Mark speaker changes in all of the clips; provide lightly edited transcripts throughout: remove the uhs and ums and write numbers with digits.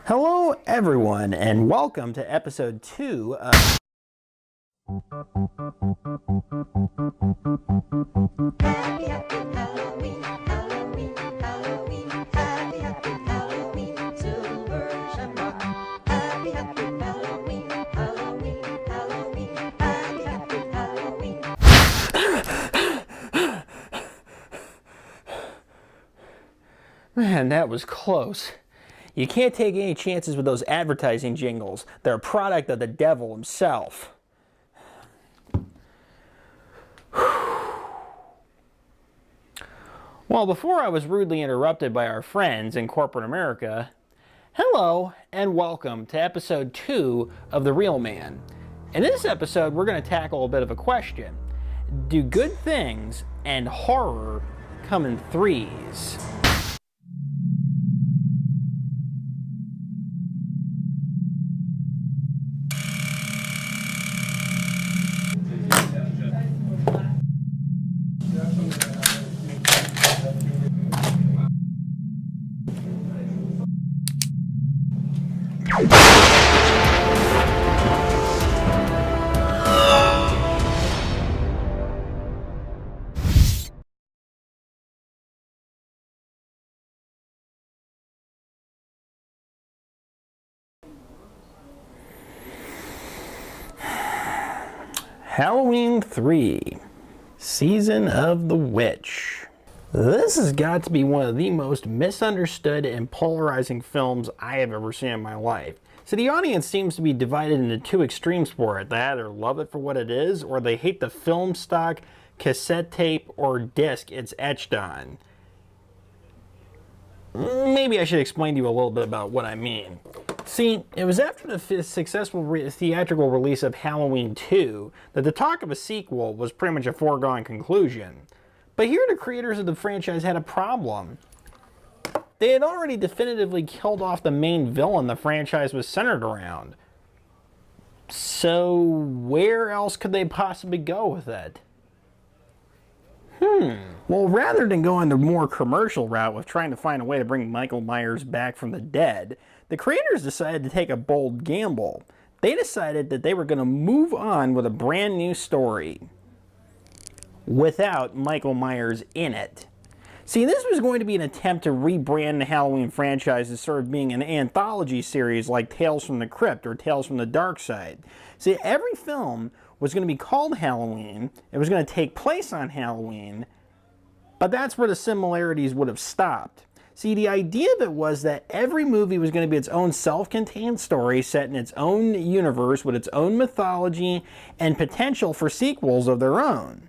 Speaker 1: Hello everyone and welcome to episode 2 of
Speaker 2: Happy, happy Halloween, Halloween, Halloween, happy, happy Halloween, Silver Shamrock. Happy, happy Halloween, Halloween, Halloween, happy, happy Halloween.
Speaker 1: Man, that was close. You can't take any chances with those advertising jingles. They're a product of the devil himself. Well, before I was rudely interrupted by our friends in corporate America, hello and welcome to episode 2 of The Real Man. In this episode, we're going to tackle a bit of a question. Do good things and horror come in threes? Halloween 3, Season of the Witch. This has got to be one of the most misunderstood and polarizing films I have ever seen in my life. So the audience seems to be divided into two extremes for it. They either love it for what it is, or they hate the film stock, cassette tape, or disc it's etched on. Maybe I should explain to you a little bit about what I mean. See, it was after the successful theatrical release of Halloween 2 that the talk of a sequel was pretty much a foregone conclusion. But here the creators of the franchise had a problem. They had already definitively killed off the main villain the franchise was centered around. So where else could they possibly go with it? Well, rather than going the more commercial route with trying to find a way to bring Michael Myers back from the dead, the creators decided to take a bold gamble. They decided that they were going to move on with a brand new story without Michael Myers in it. See, this was going to be an attempt to rebrand the Halloween franchise as sort of being an anthology series like Tales from the Crypt or Tales from the Dark Side. See, every film was going to be called Halloween, it was going to take place on Halloween, but that's where the similarities would have stopped. See, the idea of it was that every movie was going to be its own self-contained story set in its own universe with its own mythology and potential for sequels of their own.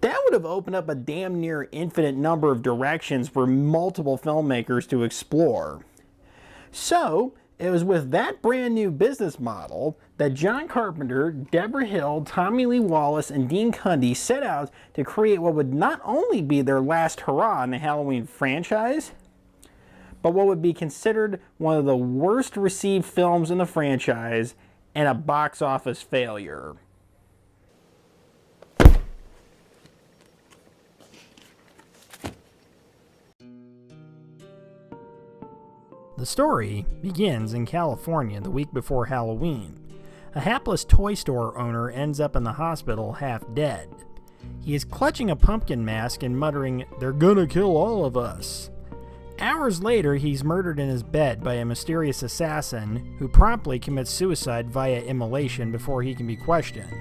Speaker 1: That would have opened up a damn near infinite number of directions for multiple filmmakers to explore. So, it was with that brand new business model that John Carpenter, Deborah Hill, Tommy Lee Wallace, and Dean Cundey set out to create what would not only be their last hurrah in the Halloween franchise, but what would be considered one of the worst received films in the franchise and a box office failure. The story begins in California the week before Halloween. A hapless toy store owner ends up in the hospital half dead. He is clutching a pumpkin mask and muttering, "They're gonna kill all of us." Hours later, he's murdered in his bed by a mysterious assassin who promptly commits suicide via immolation before he can be questioned.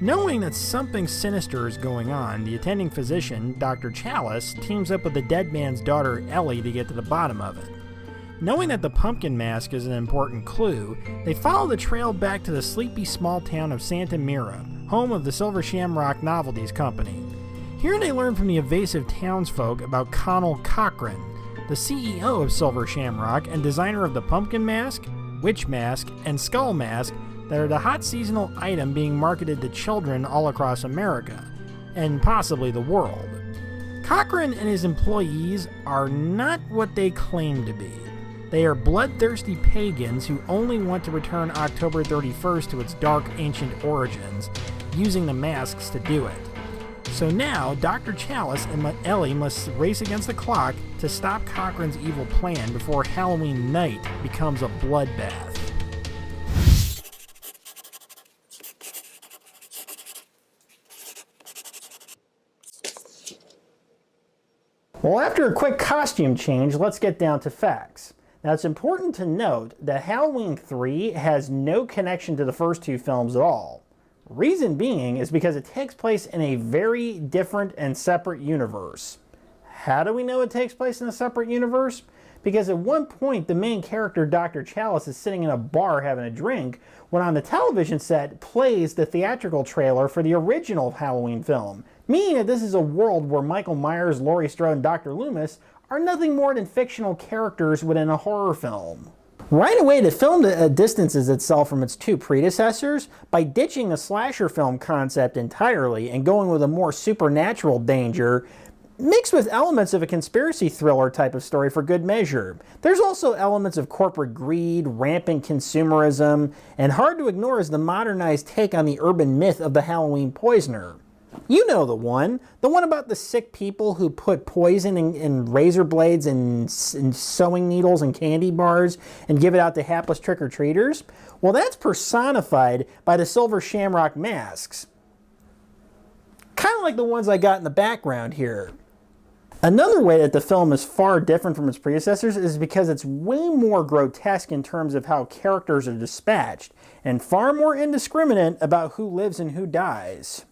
Speaker 1: Knowing that something sinister is going on, the attending physician, Dr. Chalice, teams up with the dead man's daughter, Ellie, to get to the bottom of it. Knowing that the pumpkin mask is an important clue, they follow the trail back to the sleepy small town of Santa Mira, home of the Silver Shamrock Novelties Company. Here they learn from the evasive townsfolk about Connell Cochran, the CEO of Silver Shamrock and designer of the pumpkin mask, witch mask, and skull mask that are the hot seasonal item being marketed to children all across America, and possibly the world. Cochran and his employees are not what they claim to be. They are bloodthirsty pagans who only want to return October 31st to its dark ancient origins, using the masks to do it. So now, Dr. Chalice and Ellie must race against the clock to stop Cochrane's evil plan before Halloween night becomes a bloodbath. Well, after a quick costume change, let's get down to facts. Now, it's important to note that Halloween 3 has no connection to the first two films at all. Reason being is because it takes place in a very different and separate universe. How do we know it takes place in a separate universe? Because at one point, the main character, Dr. Chalice, is sitting in a bar having a drink when on the television set plays the theatrical trailer for the original Halloween film, meaning that this is a world where Michael Myers, Laurie Strode, and Dr. Loomis are nothing more than fictional characters within a horror film. Right away, the film distances itself from its two predecessors by ditching the slasher film concept entirely and going with a more supernatural danger, mixed with elements of a conspiracy thriller type of story for good measure. There's also elements of corporate greed, rampant consumerism, and hard to ignore is the modernized take on the urban myth of the Halloween poisoner. You know the one about the sick people who put poison in razor blades and sewing needles and candy bars and give it out to hapless trick-or-treaters? Well, that's personified by the silver shamrock masks. Kind of like the ones I got in the background here. Another way that the film is far different from its predecessors is because it's way more grotesque in terms of how characters are dispatched, and far more indiscriminate about who lives and who dies.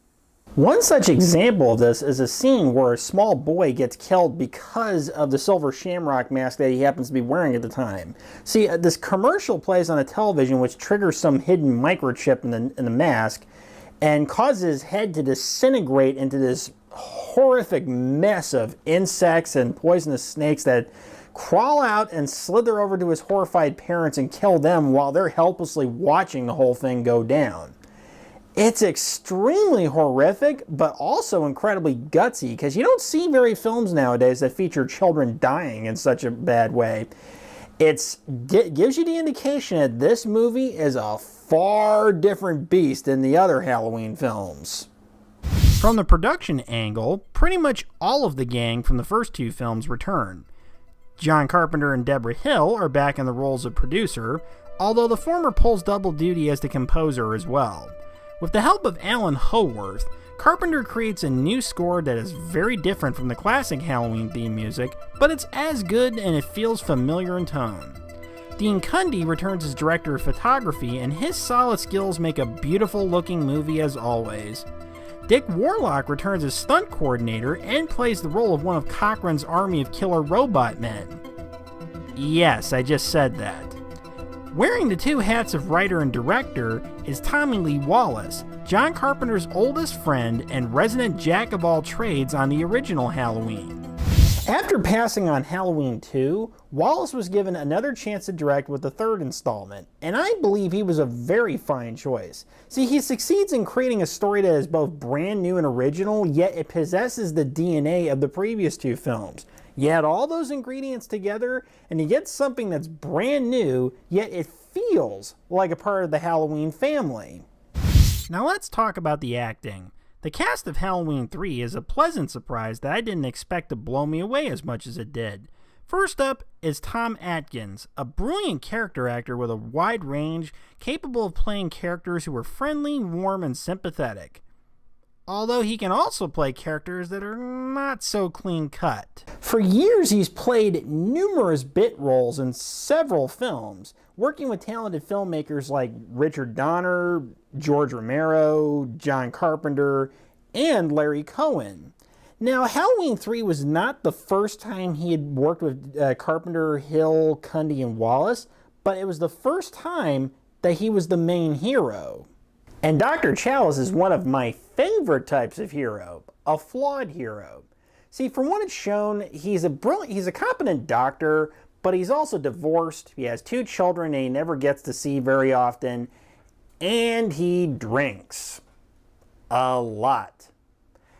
Speaker 1: One such example of this is a scene where a small boy gets killed because of the silver shamrock mask that he happens to be wearing at the time. See, this commercial plays on a television which triggers some hidden microchip in the mask and causes his head to disintegrate into this horrific mess of insects and poisonous snakes that crawl out and slither over to his horrified parents and kill them while they're helplessly watching the whole thing go down. It's extremely horrific, but also incredibly gutsy, because you don't see very films nowadays that feature children dying in such a bad way. It gives you the indication that this movie is a far different beast than the other Halloween films. From the production angle, pretty much all of the gang from the first two films return. John Carpenter and Deborah Hill are back in the roles of producer, although the former pulls double duty as the composer as well. With the help of Alan Howarth, Carpenter creates a new score that is very different from the classic Halloween theme music, but it's as good and it feels familiar in tone. Dean Cundey returns as director of photography, and his solid skills make a beautiful looking movie as always. Dick Warlock returns as stunt coordinator and plays the role of one of Cochrane's army of killer robot men. Yes, I just said that. Wearing the two hats of writer and director is Tommy Lee Wallace, John Carpenter's oldest friend and resident jack of all trades on the original Halloween. After passing on Halloween 2, Wallace was given another chance to direct with the third installment, and I believe he was a very fine choice. See, he succeeds in creating a story that is both brand new and original, yet it possesses the DNA of the previous two films. You add all those ingredients together, and you get something that's brand new, yet it feels like a part of the Halloween family. Now let's talk about the acting. The cast of Halloween 3 is a pleasant surprise that I didn't expect to blow me away as much as it did. First up is Tom Atkins, a brilliant character actor with a wide range, capable of playing characters who are friendly, warm, and sympathetic. Although he can also play characters that are not so clean-cut. For years, he's played numerous bit roles in several films, working with talented filmmakers like Richard Donner, George Romero, John Carpenter, and Larry Cohen. Now, Halloween 3 was not the first time he had worked with Carpenter, Hill, Cundey, and Wallace, but it was the first time that he was the main hero. And Dr. Chalice is one of my favorite types of hero, a flawed hero. See, from what it's shown, he's a competent doctor, but he's also divorced, he has 2 children that he never gets to see very often, and he drinks. A lot.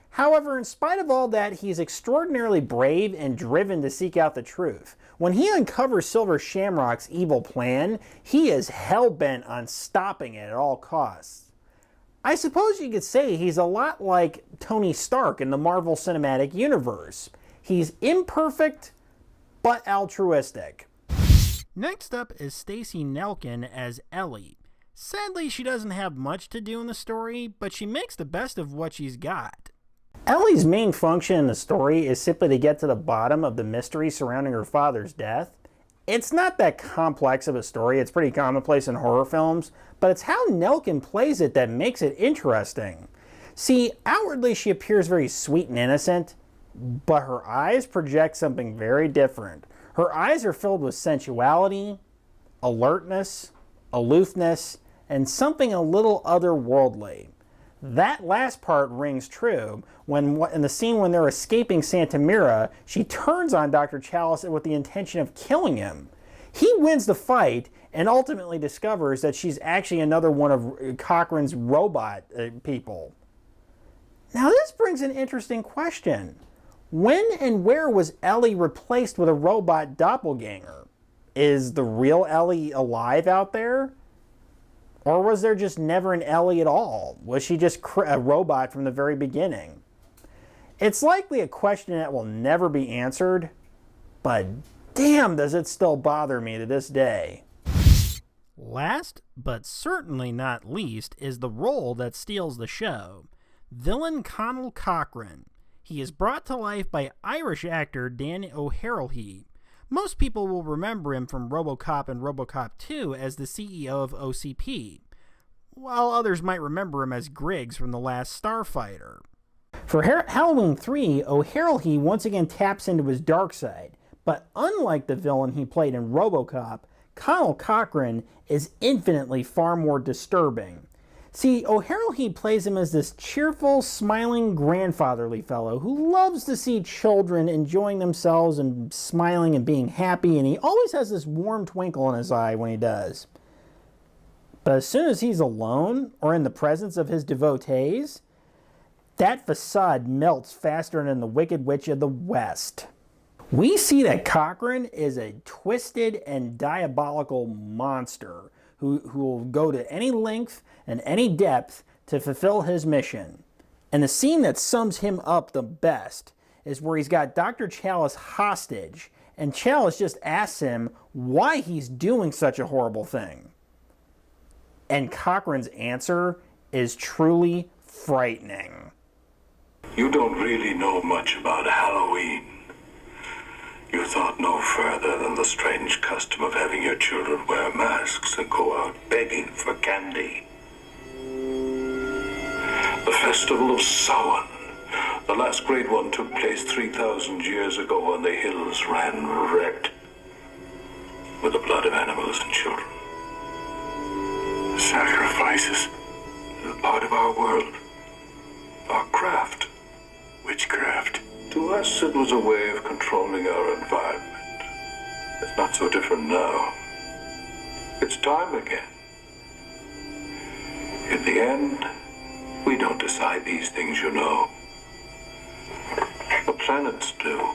Speaker 1: However, in spite of all that, he's extraordinarily brave and driven to seek out the truth. When he uncovers Silver Shamrock's evil plan, he is hell-bent on stopping it at all costs. I suppose you could say he's a lot like Tony Stark in the Marvel Cinematic Universe. He's imperfect, but altruistic. Next up is Stacey Nelkin as Ellie. Sadly, she doesn't have much to do in the story, but she makes the best of what she's got. Ellie's main function in the story is simply to get to the bottom of the mystery surrounding her father's death. It's not that complex of a story, it's pretty commonplace in horror films, but it's how Nelkin plays it that makes it interesting. See, outwardly she appears very sweet and innocent, but her eyes project something very different. Her eyes are filled with sensuality, alertness, aloofness, and something a little otherworldly. That last part rings true when, in the scene when they're escaping Santa Mira, she turns on Dr. Chalice with the intention of killing him. He wins the fight and ultimately discovers that she's actually another one of Cochrane's robot people. Now this brings an interesting question. When and where was Ellie replaced with a robot doppelganger? Is the real Ellie alive out there? Or was there just never an Ellie at all? Was she just a robot from the very beginning? It's likely a question that will never be answered, but damn does it still bother me to this day. Last, but certainly not least, is the role that steals the show. Villain Conal Cochrane. He is brought to life by Irish actor Dan O'Herlihy. Most people will remember him from RoboCop and RoboCop 2 as the CEO of OCP, while others might remember him as Griggs from The Last Starfighter. For Halloween 3, O'Herlihy once again taps into his dark side, but unlike the villain he played in RoboCop, Conal Cochrane is infinitely far more disturbing. See, O'Herlihy plays him as this cheerful, smiling, grandfatherly fellow who loves to see children enjoying themselves and smiling and being happy, and he always has this warm twinkle in his eye when he does. But as soon as he's alone or in the presence of his devotees, that facade melts faster than the Wicked Witch of the West. We see that Cochrane is a twisted and diabolical monster who will go to any length and any depth to fulfill his mission. And the scene that sums him up the best is where he's got Dr. Chalice hostage, and Chalice just asks him why he's doing such a horrible thing. And Cochrane's answer is truly frightening.
Speaker 3: You don't really know much about Halloween. You thought no further than the strange custom of having your children wear masks and go out begging for candy. The Festival of Samhain, the last great one, took place 3,000 years ago, and the hills ran red with the blood of animals and children. Sacrifices are part of our world, our craft, witchcraft. To us, it was a way of controlling our environment. It's not so different now. It's time again. In the end, we don't decide these things, you know. The planets do.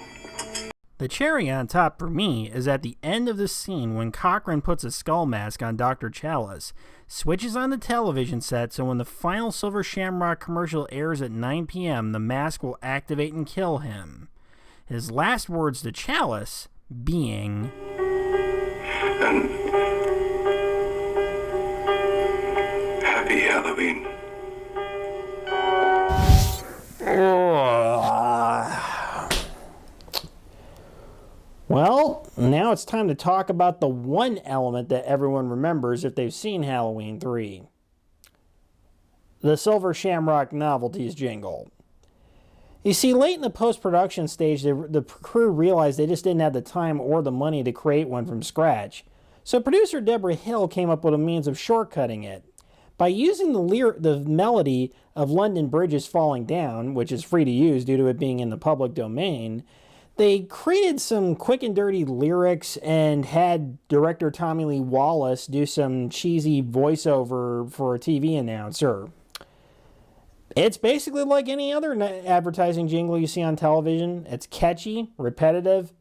Speaker 1: The cherry on top for me is at the end of the scene when Cochrane puts a skull mask on Dr. Chalice, switches on the television set so when the final Silver Shamrock commercial airs at 9 p.m., the mask will activate and kill him. His last words to Chalice being,
Speaker 3: And happy Halloween.
Speaker 1: Well, now it's time to talk about the one element that everyone remembers if they've seen Halloween 3. The Silver Shamrock Novelties jingle. You see, late in the post-production stage, the crew realized they just didn't have the time or the money to create one from scratch. So producer Deborah Hill came up with a means of shortcutting it. By using the melody of London Bridge is Falling Down, which is free to use due to it being in the public domain, they created some quick and dirty lyrics and had director Tommy Lee Wallace do some cheesy voiceover for a TV announcer. It's basically like any other advertising jingle you see on television. It's catchy, repetitive,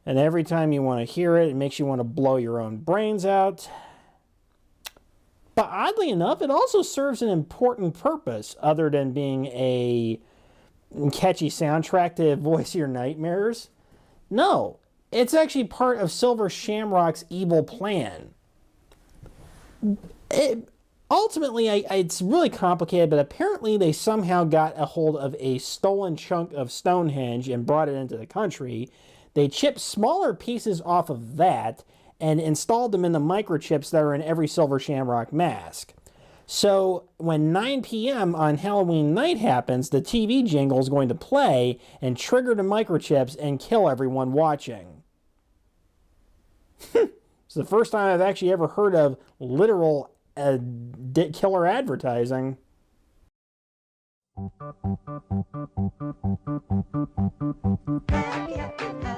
Speaker 1: and every time you want to hear it, it makes you want to blow your own brains out. But oddly enough, it also serves an important purpose other than being a catchy soundtrack to voice your nightmares. No, it's actually part of Silver Shamrock's evil plan. Ultimately, it's really complicated, but apparently they somehow got a hold of a stolen chunk of Stonehenge and brought it into the country. They chipped smaller pieces off of that and installed them in the microchips that are in every Silver Shamrock mask. So when 9 p.m. on Halloween night happens, the TV jingle is going to play and trigger the microchips and kill everyone watching. It's the first time I've actually ever heard of literal killer advertising.
Speaker 2: Happy, happy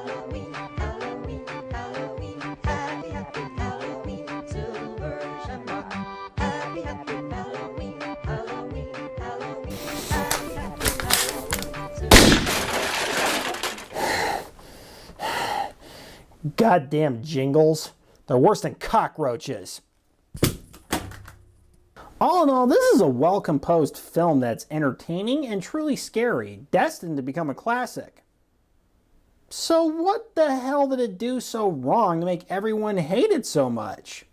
Speaker 2: Halloween, Halloween, Halloween. Happy, happy Halloween, Silver Shamrock. Happy, happy Halloween, Halloween, Halloween. Happy, happy Halloween, Silver.
Speaker 1: Goddamn jingles. They're worse than cockroaches. All in all, this is a well-composed film that's entertaining and truly scary, destined to become a classic. So what the hell did it do so wrong to make everyone hate it so much?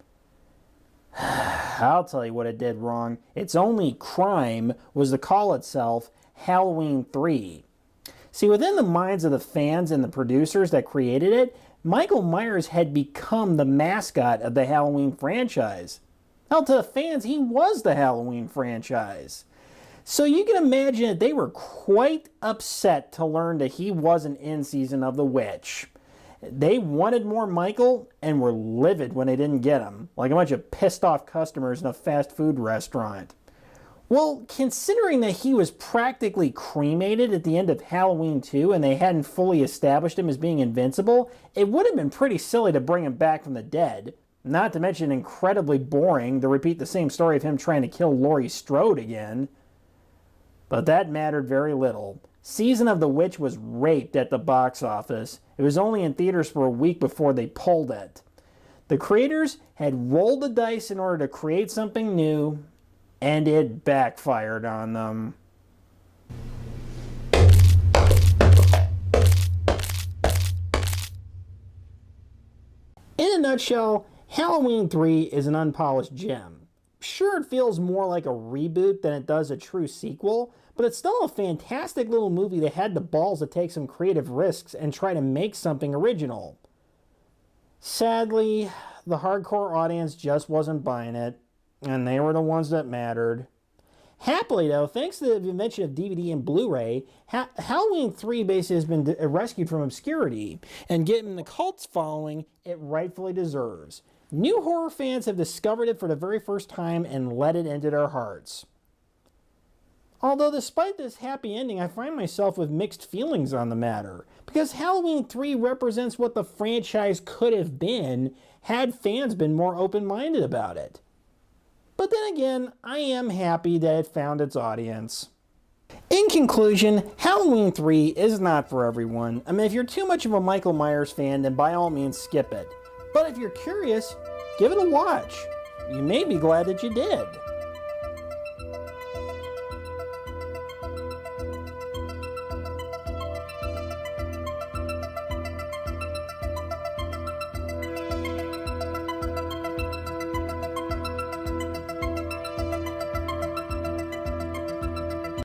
Speaker 1: I'll tell you what it did wrong. Its only crime was to call itself Halloween 3. See, within the minds of the fans and the producers that created it, Michael Myers had become the mascot of the Halloween franchise. Hell, to the fans, he was the Halloween franchise. So you can imagine that they were quite upset to learn that he wasn't in season of The Witch. They wanted more Michael and were livid when they didn't get him, like a bunch of pissed off customers in a fast food restaurant. Well, considering that he was practically cremated at the end of Halloween 2 and they hadn't fully established him as being invincible, it would have been pretty silly to bring him back from the dead. Not to mention incredibly boring to repeat the same story of him trying to kill Laurie Strode again. But that mattered very little. Season of the Witch was raped at the box office. It was only in theaters for a week before they pulled it. The creators had rolled the dice in order to create something new, and it backfired on them. In a nutshell, Halloween 3 is an unpolished gem. Sure, it feels more like a reboot than it does a true sequel, but it's still a fantastic little movie that had the balls to take some creative risks and try to make something original. Sadly, the hardcore audience just wasn't buying it, and they were the ones that mattered. Happily, though, thanks to the invention of DVD and Blu-ray, Halloween 3 basically has been rescued from obscurity and getting the cult following it rightfully deserves. New horror fans have discovered it for the very first time and let it into their hearts. Although despite this happy ending, I find myself with mixed feelings on the matter, because Halloween 3 represents what the franchise could have been had fans been more open-minded about it. But then again, I am happy that it found its audience. In conclusion, Halloween 3 is not for everyone. I mean, if you're too much of a Michael Myers fan, then by all means skip it. But if you're curious, give it a watch. You may be glad that you did.